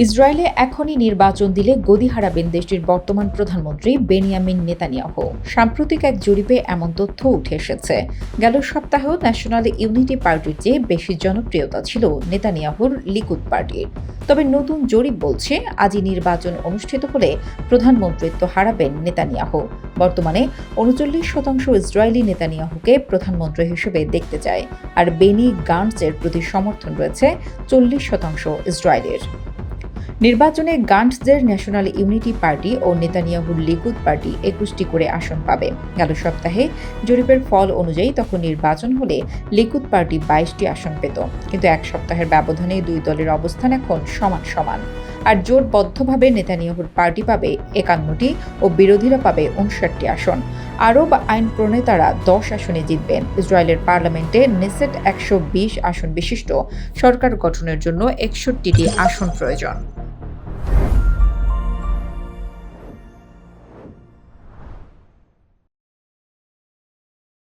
ইসরায়েলে এখনই নির্বাচন দিলে গদি হারাবেন দেশটির বর্তমান প্রধানমন্ত্রী বেনিয়ামিন নেতানিয়াহু। সাম্প্রতিক এক জরিপে এমন তথ্য উঠে এসেছে। গেল সপ্তাহেও ন্যাশনাল ইউনিটি পার্টির চেয়ে বেশি জনপ্রিয়তা ছিল নেতানিয়াহুর লিকুদ পার্টির। তবে নতুন জরিপ বলছে আজই নির্বাচন অনুষ্ঠিত হলে প্রধানমন্ত্রিত্ব হারাবেন নেতানিয়াহু। বর্তমানে ৩৯% ইসরায়েলি নেতানিয়াহুকে প্রধানমন্ত্রী হিসেবে দেখতে চায়, আর বেনি গান্টজের প্রতি সমর্থন রয়েছে ৪০% ইসরায়েলের। নির্বাচনে গান্টজের ন্যাশনাল ইউনিটি পার্টি ও নেতানিয়াহুর লিকুদ পার্টি ২১টি করে আসন পাবে। গেল সপ্তাহে জরিপের ফল অনুযায়ী তখন নির্বাচন হলে লিকুদ পার্টি ২২টি আসন পেত, কিন্তু এক সপ্তাহের ব্যবধানে দুই দলের অবস্থান এখন সমান সমান। আর জোটবদ্ধভাবে নেতানিয়াহুর পার্টি পাবে ৫১টি ও বিরোধীরা পাবে ৫৯টি আসন। আরব আইন প্রণেতারা ১০ আসনে জিতবেন। ইসরায়েলের পার্লামেন্টে নেসেট ১২০ আসন বিশিষ্ট সরকার গঠনের জন্য ৬১টি আসন প্রয়োজন।